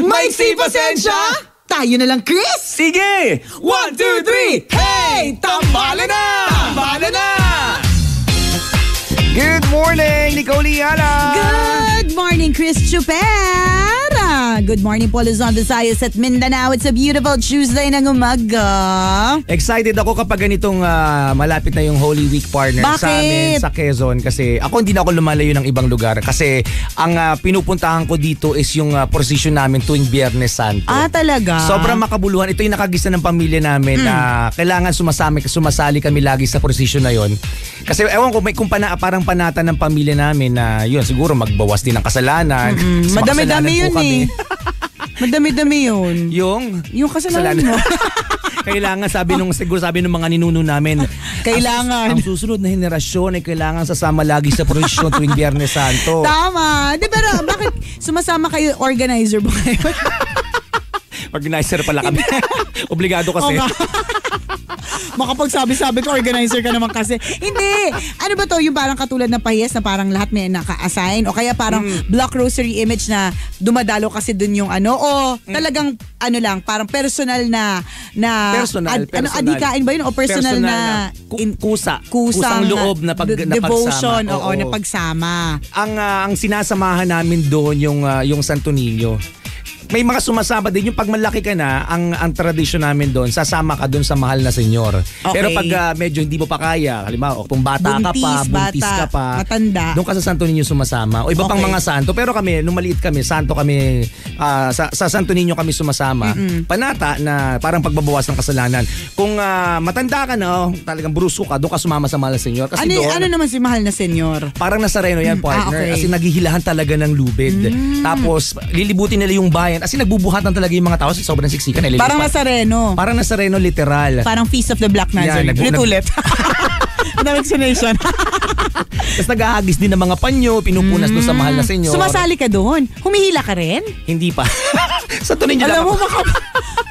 Maiksi pasensya? Tayo na lang, Chris! Sige! 1, 2, 3! Hey! Tambala na! Tambala na! Good morning, Nicole Liana! Good morning, Chris Chupera! Good morning po, Luzon, Visayas at Mindanao. It's a beautiful Tuesday ng umaga. Excited ako kapag ganitong malapit na yung Holy Week, partner. Bakit? Sa amin, sa Quezon. Kasi ako hindi na ako lumalayo ng ibang lugar. Kasi ang pinupuntahan ko dito is yung prosesyon namin tuwing Biyernes Santo. Ah, talaga? Sobrang makabuluhan. Ito yung nakagisa ng pamilya namin na kailangan sumasali kami lagi sa prosesyon na yon. Kasi ewan ko, may parang panata ng pamilya namin na yun, siguro magbawas din ng kasalanan. Madami-dami yun eh. Madami-dami yun. Yung kasalanan mo. Kailangan, sabi nung mga ninuno namin, kailangan. Ang susunod na henerasyon ay kailangan sasama lagi sa prosesyon tuwing Biyernes Santo. Tama. Di pero bakit sumasama kayo, organizer ba kayo? Organizer pala kami. Obligado kasi. Makapagsabi-sabi ko, organizer ka naman kasi. Hindi. Ano ba to? Yung parang katulad ng pahiyas na parang lahat may naka-assign? O kaya parang block rosary image na dumadalo kasi dun yung ano? O talagang ano lang, parang personal na personal. Adikain ba yun? O personal na kusang loob na devotion. Pagsama. Oo, na pagsama. Ang sinasamahan namin doon yung Santo Niño. May mga sumasama din yung pag malaki ka na, ang tradisyon namin doon, sasama ka doon sa mahal na senyor. Okay. Pero pag medyo hindi mo pa kaya, halimbawa kung bata ka pa, buntis ka pa, matanda, doon ka sa Santo Niño sumasama. O iba pang mga santo, pero kami, nung maliit kami, santo kami, sa Santo Niño kami sumasama. Panata na parang pagbabawas ng kasalanan. Kung matanda ka na, talagang brusko ka, doon ka sumama sa mahal na senyor. Kasi ano naman si mahal na senyor? Parang Nazareno yan, partner. Okay. Kasi naghihilahan talaga ng lubid. Tapos, lilibutin nila yung bayan. Kasi nagbubuhatan talaga yung mga tao sa sobrang siksikan. Parang Nazareno. Parang Nazareno, literal. Parang Feast of the Black Nazarene. Ulit. Vaccination. Tapos naghahagis din ng mga panyo, pinupunas doon sa mahal na senyor. Sumasali ka doon? Humihila ka rin? Hindi pa. Sa tunin niyo lang. Alam mo,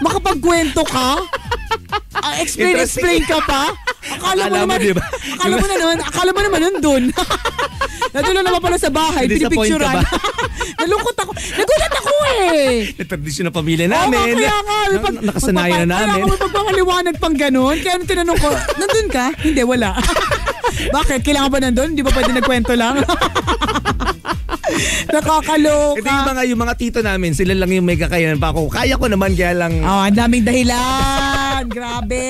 makapagkwento ka? Explain ka pa? Akala mo naman nandun. Nadula naman pala sa bahay, pinipicturan. Nalungkot ako. Nagulat ako eh. Tradisyon ng pamilya namin. Kaya nga. Nakasanayan na namin. Kaya nga magpapaliwanag pang ganun. Kaya nung tinanong ko, nandun ka? Hindi, wala. Bakit? Kailangan ba nandun? Hindi ba pwede nagkwento lang? Nakakaloka. Ito yung mga tito namin, sila lang yung may kakayanan pa ako. Kaya ko naman, kaya lang. Ang daming dahilan. Grabe.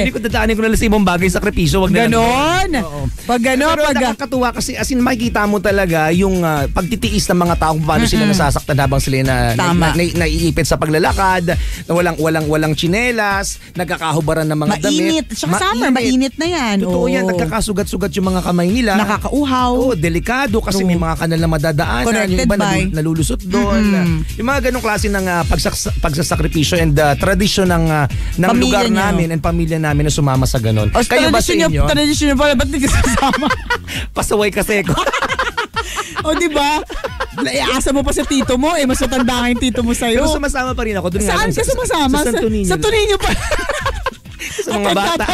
Hindi ko dadaanin ko na lang sa ibang bagay, sakripisyo. Wag na ganon? Pag ganon. Pero nakakatuwa kasi makikita mo talaga yung pagtitiis ng mga tao kung paano sila nasasaktan habang sila naiipit sa paglalakad, na walang tsinelas, nagkakahubaran ng mga damit. Mainit. Saka summer, mainit na yan. Totoo yan, nagkakasugat-sugat yung mga kamay nila. Nakakauhaw. Delikado kasi may mga kanal na madadaanan. Connected yung iba by. nalulusot doon. Yung mga ganong klase ng pagsasakripisyo and tradisyon ng lugar namin and pamilya namin na sumama sa ganon. Kayo ba sa inyo? Tradisyon nyo pala, ba't hindi ka sasama? Pasaway kasi ko. O diba? Iasa mo pa sa tito mo, mas matanda nga yung tito mo sa'yo. Pero sumasama pa rin ako. Saan ka sumasama? Sa Santo Niño. Sa Santo Niño pa. Sa mga bata.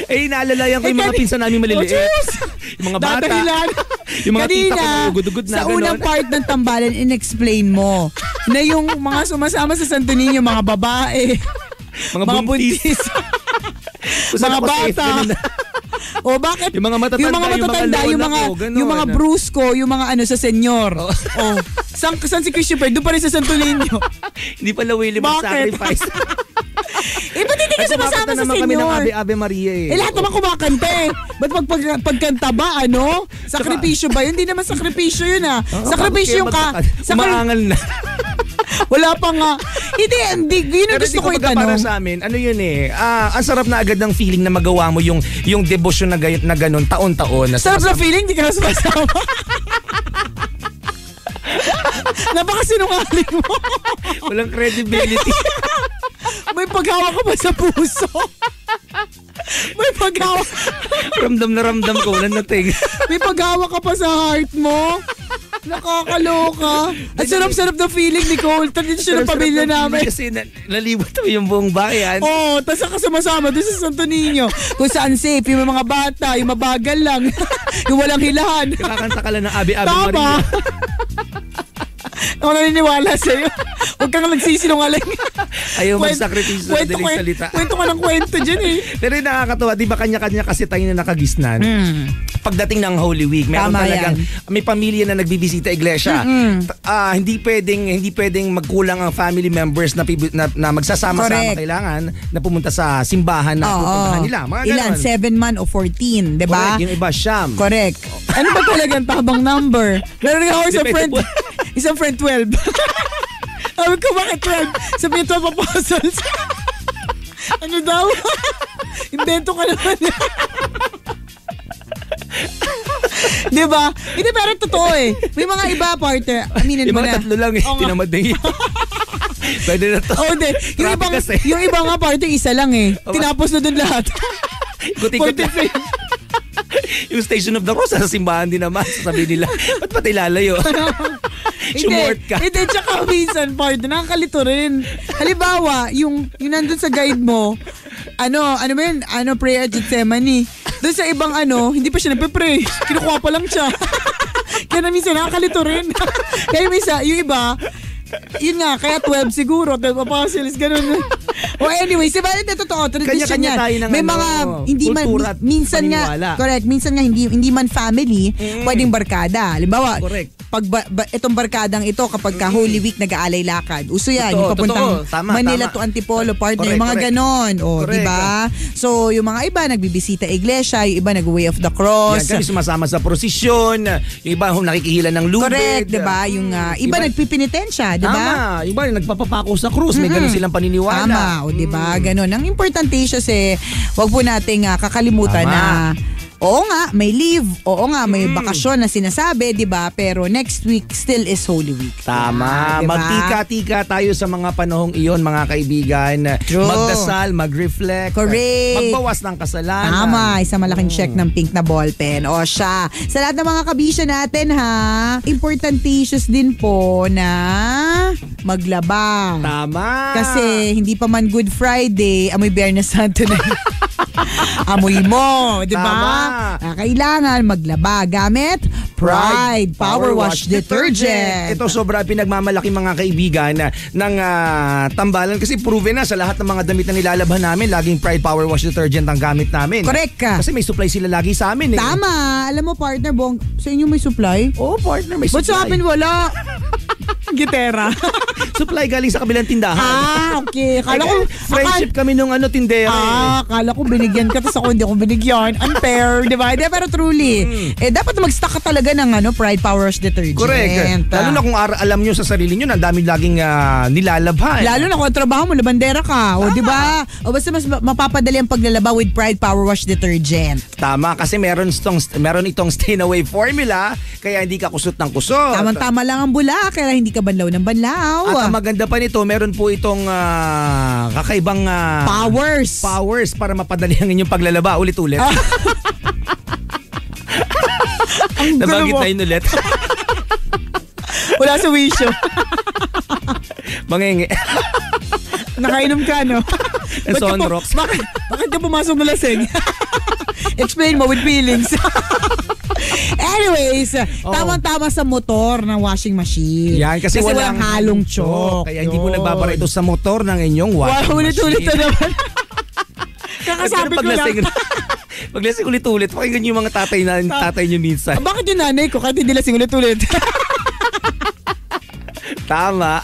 Naalalayan ko yung mga pinsan namin maliliit. Yung mga bata. Yung mga tita ko na ugod-ugod na. Sa unang part ng tambalan, in-explain mo na yung mga sumasama sa Santo Niño, mga babae, mga buntis, mga bata. O bakit? Yung mga matatanda, yung mga brusko, yung mga sa senyor. Saan si Christopher? Doon pa rin sa Santo Niño. Hindi pala willing mag-sacrifice. Ba't hindi ka sumasama sa senyor? Kami ng Ave Maria eh. Lahat naman kumakanta eh. Ba't pagkanta ba, sakripisyo ba? Hindi naman sakripisyo yun Sakripisyo yung umaangal na. Wala pa nga. Hindi. Yun ang gusto ko itanong. Para sa amin, ang sarap na agad ng feeling na magawa mo yung devotion na ganun taon-taon. Sarap na feeling, hindi ka na sumasama. Napakasinungaling mo. Walang credibility. May paghawak ka ba sa puso? May paghawak. Ramdam na ramdam ko. Walang nating. May paghawak ka pa sa heart mo. Nakakaloka. At sarap-sarap na feeling, Nicole. Tradisyon ng pamilya namin. Kasi nalibot mo yung buong bayan. Tapos ka sumasama doon sa Santo Niño. Kung saan safe, yung mga bata, yung mabagal lang, yung walang hilahan. Kakanta ka lang ng Ave Maria. ako naniniwala sa'yo. Huwag kang nagsisinungaling. Ayaw magsakripisyo sa daling salita. Kwento ka ng kwento dyan eh. Pero yung nakakatawa, di ba kanya-kanya kasi tayo na nakagisnan. Pagdating ng Holy Week, meron Tama talagang may pamilya na nagbibisita iglesia. Hindi pwedeng magkulang ang family members na magsasama-sama. Kailangan na pumunta sa simbahan na pupuntahan nila. Mga ilan? 7 man o 14, di ba? Correct, yung iba siyam. Correct. Ano ba talagang tabang number? Meron rin ako isang friend 12. Sabi ko, bakit 12? Sabi ito, apostles. Ano daw? Invento ka naman. Diba? Hindi, pero totoo eh. May mga iba, partner. Aminin mo na. Yung mga 3 lang eh. Tinamad na yun. Pwede na to. Oh, de. Yung iba nga, partner, isa lang eh. Tinapos na dun lahat. Ikot-ikot lang. Yung Station of the Cross sa simbahan din naman. Sasabihin nila, ba't pati lalayo? Sumort ka. Hindi, tsaka minsan, partner, nakakalito rin. Halimbawa, yung nandun sa guide mo, ano ba yun? Prayer at Gethsemane. Doon sa ibang hindi pa siya nagpe-pray. Kinukuha pa lang siya. Kaya na minsan nakakalito rin. Kaya minsan, yung iba, yun nga, kaya 12 siguro, 12 apostles, ganun. Well, anyways, diba, totoo, tradition yan. Tayo ng may mga, hindi man, minsan nga, correct, minsan nga, hindi man family, pwedeng barkada. Halimbawa, itong barkadang ito, kapag ka Holy Week, nag-aalay lakad. Uso yan, yung papuntang Manila to Antipolo, partner, yung mga ganon. O, diba? So, yung mga iba, nagbibisita iglesia, yung iba, nag-way of the cross. Yan, kami sumasama sa prosesyon, yung iba, nakikihila ng lubid. Correct, diba? Yung iba, nagpipinitensya, diba? Tama, yung iba, nagpapapako sa krus, may ganon silang paniniwala. Tama, o diba? Ganon. Ang importante siya wag po nating kakalimutan na oo nga, may leave. Oo nga, may bakasyon na sinasabi, di ba? Pero next week still is Holy Week. Tama. Diba? Magtika-tika tayo sa mga panahong iyon, mga kaibigan. True. Magdasal, mag-reflect. Correct. Magbawas ng kasalanan. Tama. Isang malaking check ng pink na ballpen. O siya. Sa lahat ng mga kabisya natin, ha? Importanticious din po na maglaba. Tama. Kasi hindi pa man Good Friday, amoy Biyernes Santo na. Amoy mo, di ba? Kailangan maglaba gamit Pride Power Wash Detergent. Ito sobra pinagmamalaki mga kaibigan ng tambalan kasi proven na sa lahat ng mga damit na nilalabhan namin, laging Pride Power Wash Detergent ang gamit namin. Correct ka. Kasi may supply sila lagi sa amin eh. Tama. Alam mo partner, sa inyo may supply? Oo, partner, may supply. Ba't sa amin wala? Gitera. Supply galing sa kabilang tindahan. Okay. Kala ko friendship kami nung tindera. Kala ko binigyan ka tapos ako hindi ako binigyan. Unfair, di ba? Pero truly, dapat mag-stock ka talaga ng Pride Power Wash Detergent. Correct. Lalo na kung alam nyo sa sarili nyo na ang dami laging nilalabhan. Lalo na kung trabaho mo, labandera ka. O di ba? O basta mas mapapadali ang paglalaba with Pride Power Wash Detergent. Tama, kasi meron itong stay away formula, kaya hindi ka kusot ng kusot. Tama lang ang bula, kaya hindi ka banlaw ng banlaw. At ang maganda pa nito, meron po itong kakaibang powers para mapadali ang inyong paglalaba ulit-ulit. Nabanggit na yun ulit. Wala sa wisyo. Mangenge. Nakainom ka, no? Sunrocks. Bakit ka pumasok na lasing? Explain mo with feelings. Anyways, tamang-tama sa motor ng washing machine. Yan, kasi walang halong chok. Kaya hindi mo nagbabara ito sa motor ng inyong washing machine. Ulit-ulit na naman. Kakasabi ko lang. Paglasing ulit-ulit, pakinggan niyo yung mga tatay niyo minsan. Bakit yung nanay ko kahit hindi lasing ulit-ulit? Tama.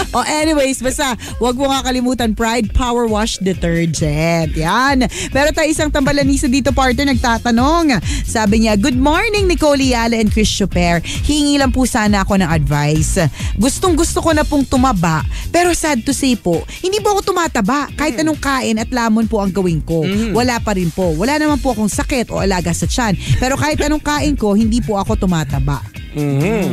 Anyways, basta wag mo nga kalimutan Pride Power Wash Detergent. Yan. Pero tayo isang tambalanisa dito, partner, nagtatanong. Sabi niya, good morning Nicole Yala and Chris Chuper. Hingi lang po sana ako ng advice. Gustong-gusto ko na pong tumaba, pero sad to say po, hindi po ako tumataba. Kahit anong kain at lamon po ang gawin ko. Wala pa rin po. Wala naman po akong sakit o alaga sa tiyan. Pero kahit anong kain ko, hindi po ako tumataba.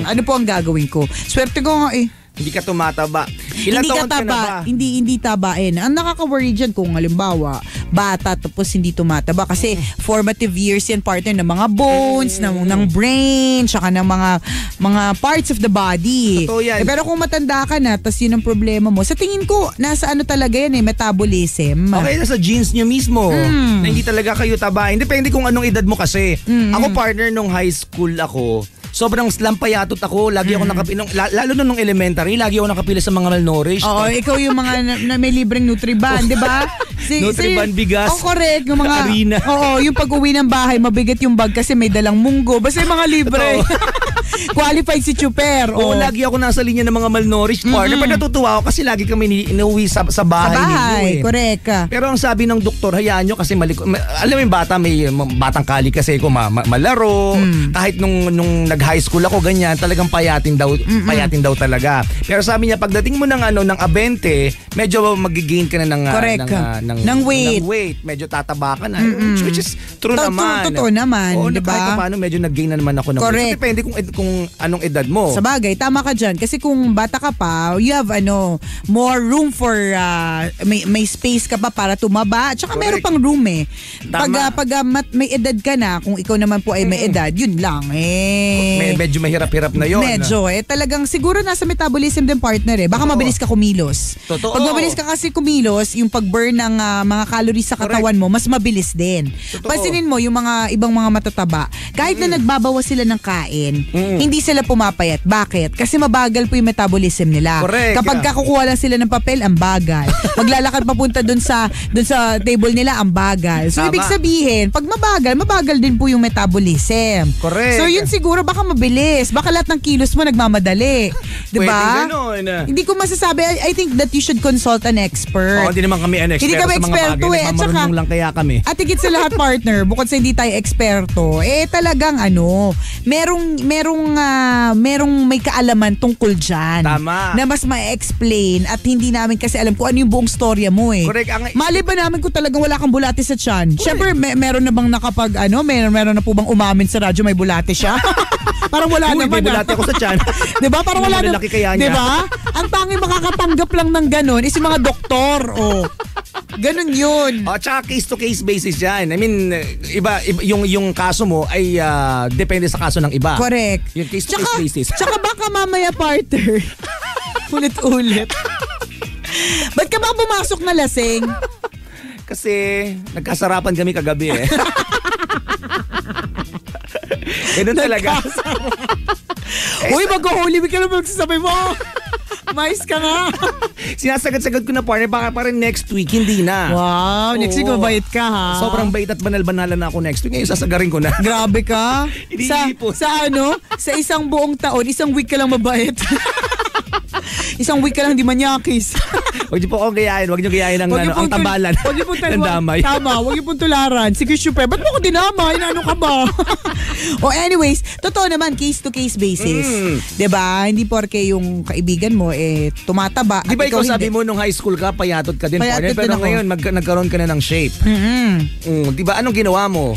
Ano po ang gagawin ko? Swerte ko nga eh. Hindi ka tumataba. Ilang taon ka na ba? Hindi tabain. Ang nakaka-worry dyan kung halimbawa, bata tapos hindi tumataba. Kasi formative years yan, partner, ng mga bones, ng brain, tsaka ng mga parts of the body. Totoo yan. Pero kung matanda ka na, tapos yun ang problema mo, sa tingin ko, nasa talaga yan metabolism. Okay, nasa genes nyo mismo. Na hindi talaga kayo tabain. Depende kung anong edad mo kasi. Ako, partner, nung high school ako, sobrang lampayatot ako. Lagi ako nakapila, lalo na nung elementary, lagi ako nakapila sa mga malnourished. Oo, ikaw yung mga na may libreng Nutriban, di ba? Nutriban, bigas. Oh, correct. Yung mga, harina. Oo, yung pag-uwi ng bahay, mabigat yung bag kasi may dalang munggo. Basta yung mga libre. Qualified si Chuper. Oo, lagi ako nasa linya ng mga malnourished partner. Pero natutuwa ako kasi lagi kami inuwi sa bahay ninyo eh. Correct. Pero ang sabi ng doktor, hayaan nyo kasi alam mo yung bata, may batang kali kasi ko malaro. Kahit nung nag-high school ako, ganyan, talagang payatin daw talaga. Pero sabi niya, pagdating mo ng abente, medyo mag-gain ka na ng weight. Medyo tataba ka na. Which is true naman. Totoo naman, Oo, di ba? Kahit paano, medyo nag-gain na naman ako ng weight. So, depende kung anong edad mo. Sa bagay, tama ka dyan. Kasi kung bata ka pa, you have more room for, may space ka pa para tumaba. At saka meron pang room eh. Pag may edad ka na, kung ikaw naman po ay may edad, yun lang eh. Medyo mahirap-hirap na yun. Medyo talagang siguro nasa metabolism din partner eh. Baka mabilis ka kumilos. Totoo. Pag mabilis ka kasi kumilos, yung pag-burn ng mga calories sa katawan mo, mas mabilis din. Totoo. Pansinin mo yung mga ibang mga matataba, kahit na nagbabawas sila ng kain, hindi sila pumapayat. Bakit? Kasi mabagal po yung metabolism nila. Correct. Kapag kakukuha lang sila ng papel, ang bagal. Maglalakad papunta dun sa table nila, ang bagal. So, ibig sabihin, pag mabagal din po yung metabolism. Correct. So, yun siguro, baka mabilis. Baka lahat ng kilos mo nagmamadali. Diba? Pwede ganun. Hindi ko masasabi. I think that you should consult an expert. Hindi naman kami an expert hindi kami sa mga eksperto bagay. eh. At saka, lang kaya kami. At higit sa lahat, partner, bukod sa hindi tayo eksperto, talagang merong may kaalaman tungkol dyan. Tama. Na mas ma-explain at hindi namin kasi alam kung ano yung buong storya mo eh. Correct. Maliban namin kung talagang wala kang bulate sa tiyan. Siyempre, meron na bang meron na po bang umamin sa radyo may bulate siya? Parang wala naman. May bulate ako sa tiyan. Diba? Parang wala naman. Diba? Ang tanging makakatanggap lang ng ganun is yung mga doktor. Ganun yun. Tsaka case-to-case basis yan. I mean, iba yung kaso mo ay depende sa kaso ng iba. Correct. Yung case-to-case basis. Tsaka baka mamaya partner. Ulit-ulit. Ba't ka ba pumasok na lasing? Kasi nagkasarapan kami kagabi eh. Ganun talaga. Uy, mag-holy week ka na magsasabi mo. Mais ka nga. Sinasagad-sagad ko na partner, baka pa rin next week, hindi na. Wow, next week mabait ka ha. Sobrang bait at banal-banalan na ako next week. Ngayon sasagarin ko na. Grabe ka. Sa isang buong taon, isang week ka lang mabait. Isang week ka lang di manyakis. Huwag niyo po akong gayahin. Huwag niyo gayahin ang tambalan. Huwag niyo pong damay. Tama, huwag niyo pong tularan. Sige, super. Ba't mo ako dinamay? Ano ka ba? Anyways, totoo naman, case-to-case basis. Diba? Hindi porke yung kaibigan mo tumataba. Di ba ikaw sabi mo nung high school ka, payatot ka din. Payatot pero din ako. ngayon, nagkaroon ka na ng shape. Di ba? Anong ginawa mo?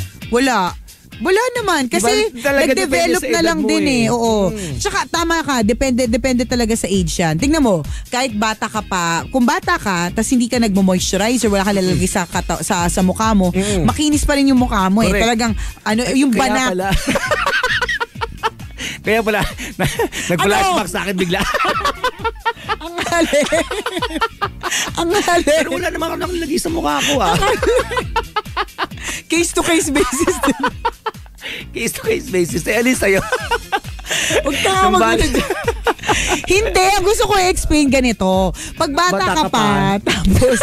Wala naman kasi diba, nag-develop na lang din Oo. Tsaka tama ka, depende talaga sa age yan. Tingnan mo, kahit bata ka pa, kung bata ka, tas hindi ka nagmo-moisturizer, wala ka lalagay sa mukha mo, makinis pa rin yung mukha mo eh. Talagang yung banat. Kaya pala, nag-flashback sa akin bigla. Ang hali. Ang hali. Pero wala naman ako nakalagay sa mukha ko Case-to-case basis din. Case-to-case basis. Alin sa'yo? Huwag ka Hindi, ang gusto ko i-explain ganito. Pag bata ka pa, tapos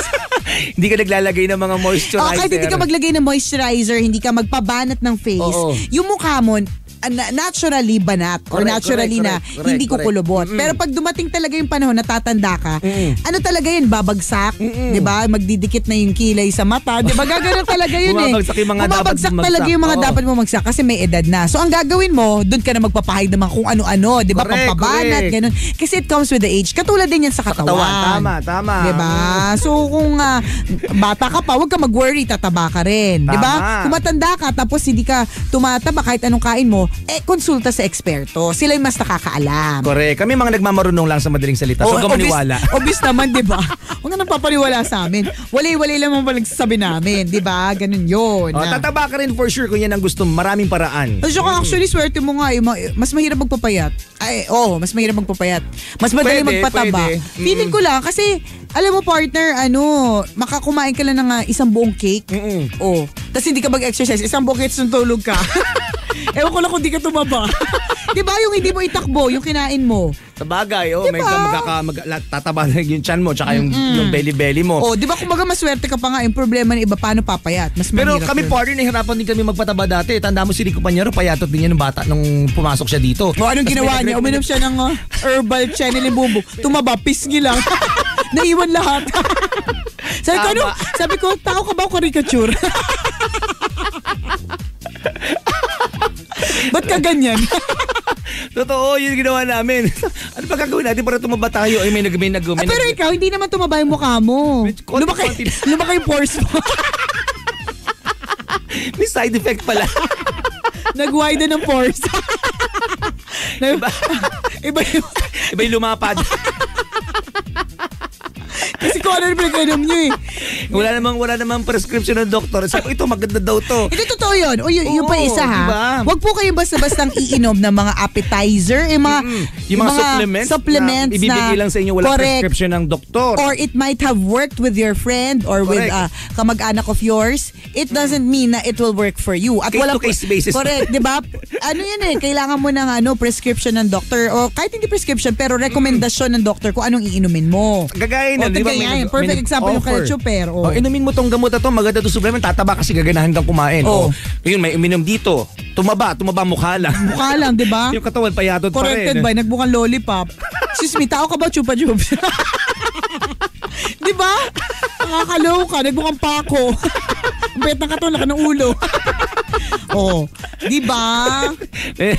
hindi ka naglalagay ng mga moisturizer. Kahit hindi ka maglagay ng moisturizer, hindi ka magpabanat ng face, yung mukha mo, naturally banat or naturally hindi kukulubot. Pero pag dumating talaga yung panahon na tatanda ka, ano talaga yun? Babagsak, di ba? Magdidikit na yung kilay sa mata, di ba? Gagano'n talaga yun Bumabagsak yung mga Bumabagsak talaga yung mga dapat mo magsak kasi may edad na. So ang gagawin mo, doon ka na magpapahid naman kung ano-ano, di ba? Pampabanat, ganun. Kasi it comes with the age. Katulad din yan sa katawan. Tama. Di ba? So kung bata ka pa, huwag ka mag-worry, tataba ka rin. Di ba? Kung matanda ka, tapos hindi ka tumataba kahit anong kain mo, konsulta sa eksperto. Sila yung mas nakakaalam. Correct. Kami mga nagmamarunong lang sa madaling salita. So, huwag ka maniwala. Obvious naman, di ba? Huwag ka nang papaniwala sa amin. Walay-walay lang mga nagsasabi namin. Di ba? Ganun yun. Tataba ka rin for sure kung yan ang gusto. Maraming paraan. So, actually, swerte mo nga. Mas mahirap magpapayat. Mas mahirap magpapayat. Mas madali magpataba. Feeling ko lang kasi, alam mo partner, makakumain ka lang ng isang buong cake. Tapos hindi ka mag-exercise. Isang buong cake, tulog ka. Ewan ko lang kung di ka tumaba. Di ba yung hindi mo itakbo, yung kinain mo? Sa bagay, Diba? tataba na yung tiyan mo tsaka yung belly-belly mo. Oh, di ba kumbaga maswerte ka pa nga, yung problema ng iba, paano papayat? Mas Pero mahirap kami yun. partner, nahirapan din kami magpataba dati. Tanda mo si Rico Panyero, payatot din niya ng bata nung pumasok siya dito. O anong Tas ginawa may niya? Uminom siya ng herbal channel bubo. Tumaba, pisngi lang. Naiwan lahat. Sabi ko, Tama. sabi ko, tao ka ba o caricature? Ba't ka ganyan? Totoo, yun ginawa namin. Ano ba gagawin natin para tumaba tayo? Ay, Pero ikaw, hindi naman tumaba yung mukha mo. Konti-konti Lumaki yung pores mo. may side effect pala. Nag-widen ng pores. Iba yung... Iba yung lumapad. Kasi kung ano na pinag-inom nyo eh. wala namang prescription ng doktor. Sabi ko, ito maganda daw to. Hindi totoo yun. O yung pa Oo, isa ha. diba? Huwag po kayo basta-bastang iinom ng mga appetizer, yung mga, Yung mga supplements na ibibigay lang sa inyo walang correct. prescription ng doktor. Or it might have worked with your friend or with Correct. kamag-anak of yours. It doesn't mean na it will work for you. At Case-to-case basis. Correct, di ba? Ano yan eh, kailangan mo ng prescription ng doctor o kahit hindi prescription pero rekomendasyon ng doctor kung anong iinumin mo. Gagaya na, O, di ba? kagaya yan. Perfect example yung kay Chuper. Oh, inumin mo tong gamot na to, maganda to supplement, tataba kasi gaganahan kang kumain. Oh. Yun, may uminom dito. Tumaba mukha lang. Mukha lang, di ba? Yung katawan payatot pa rin. Corrected by nagbukang lollipop. Excuse me, tao ka ba chupa chups? Di ba? Nakakaloka, nagbukang pako. Ang bayat ng katawan, laka ng ulo. Oh, di ba?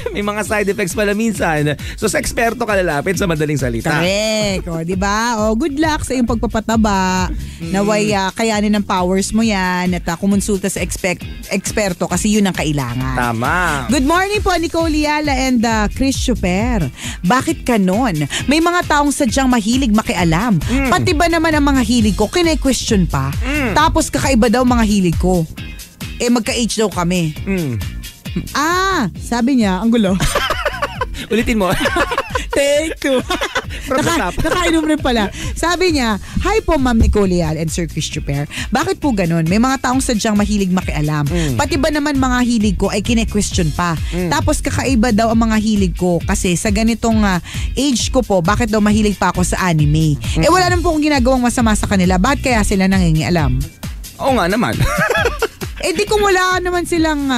May mga side effects pala minsan. So sa eksperto ka lalapit sa madaling salita. Correct. O, di ba? O, good luck sa iyong pagpapataba. Naway kayanin ng powers mo yan at kumonsulta sa eksperto kasi yun ang kailangan. Tama. Good morning po, Nicole Yala and Chris Chuper. Bakit kanon? May mga taong sadyang mahilig makialam. Pati ba naman ang mga hilig ko, kine-question pa. Tapos kakaiba daw mga hilig ko. Magka-age daw kami. Sabi niya, ang gulo. Ulitin mo. Take two. From the top. Nakainom rin pala. Sabi niya, hi po Ma'am Nicole Yal and Sir Chris Chuper. Bakit po ganun? May mga taong sadyang mahilig makialam. Pati ba naman mga hilig ko ay kine-question pa. Tapos kakaiba daw ang mga hilig ko kasi sa ganitong age ko po, bakit daw mahilig pa ako sa anime? Wala naman po akong ginagawang masama sa kanila. Bakit kaya sila nangingialam? Oo nga naman. Di kung wala naman silang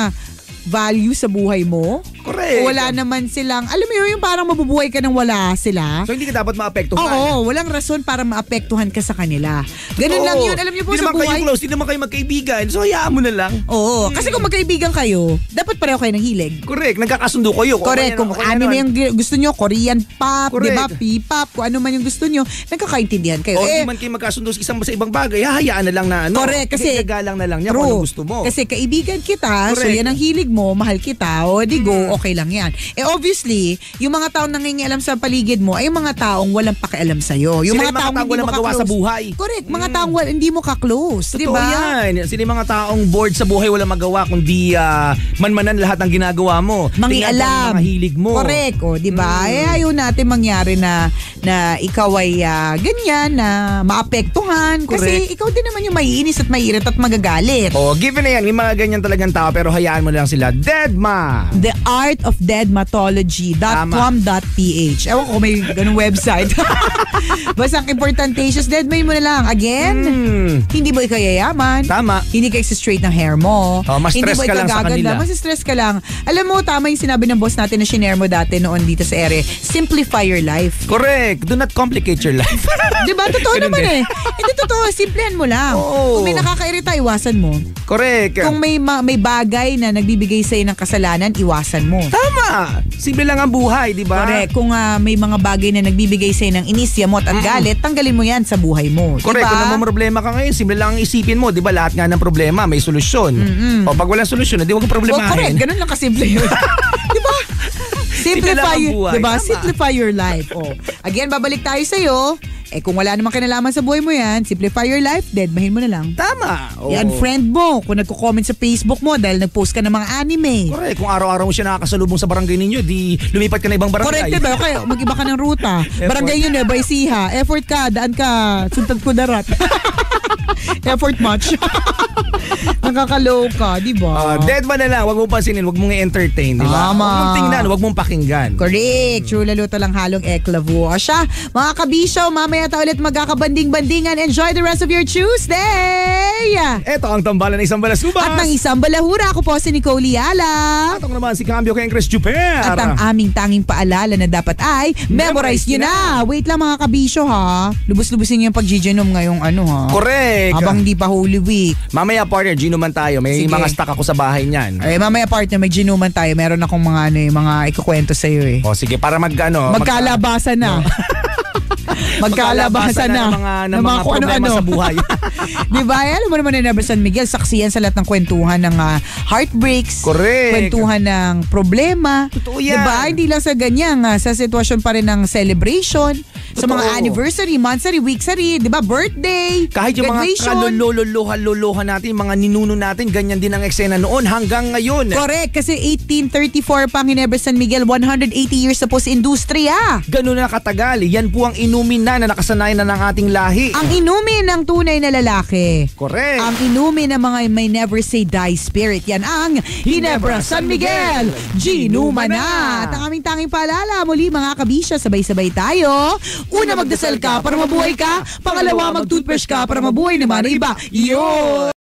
value sa buhay mo. Correct. Wala naman silang, alam mo yun, yung parang mabubuhay ka nang wala sila. So hindi ka dapat maapektuhan. Oo, walang rason para maapektuhan ka sa kanila. Ganun lang yun. Alam niyo po di sa naman buhay. kayo close, di naman kayo magkaibigan. So hayaan mo na lang. Oo, kasi kung magkaibigan kayo, dapat pareho kayo ng hilig. Correct, nagkakasundo kayo. Correct, kung anime yung gusto nyo, Korean pop, Correct. di ba, P-pop, kung ano man yung gusto nyo, nagkakaintindihan kayo. O di man kayo magkasundo sa ibang bagay, hahayaan na lang na Correct, kasi gagalang na lang niya kung ano gusto mo. Kasi kaibigan kita, so Correct. yan ang hilig mo, mahal kita, o di go, okay lang yan. Obviously, yung mga taong nangingialam sa paligid mo ay yung mga taong walang pakialam sa'yo. Yung Sila mga taong hindi walang mo magawa ka-close. sa buhay. Correct, mga taong hindi mo ka-close, di Totoo ba? yan. Sila yung mga taong bored sa buhay, walang magawa kundi manmanan lahat ng ginagawa mo. Mangialam. Tingnan mo ang mga hilig mo. Correct, di ba? Ayaw natin mangyari na ikaw ay ganyan, na maapektuhan. Kasi ikaw din naman yung maiinis at maiirit at magagalit. Given na yan, may mga ganyan talagang tao pero hayaan mo lang sila. Deadma! The Art of Deadmatology.com.ph. Ewan ko may ganung website. Basta ang importantations, deadmay mo na lang. Again, hindi mo ikayayaman. Tama. Hindi ka straight ng hair mo. Mas hindi stress mo ka lang sa ikagaganda. kanila. Mas stress ka lang. Alam mo, tama yung sinabi ng boss natin na shinare mo dati noon dito sa ere. Simplify your life. Correct. Do not complicate your life. Diba? Totoo Ganun naman din. Hindi totoo. Simplihan mo lang. Oo. Kung may nakakairita, iwasan mo. Correct. Kung may bagay na nagbibigay sa'yo ng kasalanan, iwasan mo. Tama. Simple lang ang buhay, di ba? Correct. Kung may mga bagay na nagbibigay sa'yo ng inis, yamot at galit, tanggalin mo yan sa buhay mo. Correct. Diba? Kung naman problema ka ngayon, simple lang ang isipin mo. Di ba lahat nga ng problema may solusyon. O pag walang solusyon, di wag kang problemahin. Correct. Ganun lang kasimple yun. Diba? Simple lang ang buhay. Diba? Tama. Simplify your life. Again, babalik tayo sa'yo. Eh kung wala namang kinalaman sa buhay mo yan, simplify your life, deadmahin mo na lang. Tama. Oo. I-unfriend mo kung nagko-comment sa Facebook mo dahil nag-post ka ng mga anime. Correct. Kung araw-araw mo siya nakakasalubong sa barangay ninyo, di lumipat ka na ibang barangay. Correct, diba? Kaya mag-iba ka ng ruta. Barangay yun, Nueva Ecija. Effort ka, daan ka, Suntag Kudarat. Effort much. Nakakaloka, di ba? Dead man na lang, wag mong pansinin, wag mong i-entertain, di ba? Tama. Wag mong tingnan, wag mong pakinggan. Correct. True lalo talang halong eklavu. O siya, mga kabisyo, mamaya tayo ulit magkakabanding-bandingan. Enjoy the rest of your Tuesday! Eto ang tambalan ng isang balasubas. At ng isang balahura, ako po si Nicole Yala. At ako naman si Cambio kay Chris Juper. At ang aming tanging paalala na dapat ay memorize nyo na. Wait lang mga kabisyo ha. Lubos-lubusin nyo yung pag-ginom ngayong ano ha. Correct. Habang di pa Holy Week. Mamaya partner, ginuman tayo. May Sige. mga stock ako sa bahay niyan. Ay, mamaya partner, may ginuman tayo. Meron akong mga ano eh, mga ikukwento sa'yo eh. O sige, para Magkalabasan na. Magkalabasan na. ng mga kung problema ano-ano sa buhay. Di ba? Alam mo naman na San Miguel, saksiyan sa lahat ng kwentuhan ng heartbreaks. Correct. Kwentuhan ng problema. Totoo yan. Di ba? Hindi lang sa ganyan. Sa sitwasyon pa rin ng celebration. Sa Totoo. mga anniversary, monthsary, weeksary, di ba? Birthday, Kahit yung graduation. mga kalololohan natin, mga ninuno natin, ganyan din ang eksena noon hanggang ngayon. Correct. Kasi 1834 pa ang Ginebra San Miguel, 180 years na po sa industriya. Ganun na katagal. Yan po ang inumin na nakasanayan na ng ating lahi. Ang inumin ng tunay na lalaki. Correct. Ang inumin ng mga may never say die spirit. Yan ang Ginebra San Miguel. Ginuma na. At ang aming tanging paalala, muli mga kabisya, sabay-sabay tayo. Una, magdasal ka para mabuhay ka. Pangalawa, mag-toothbrush ka para mabuhay naman ang iba. Yun!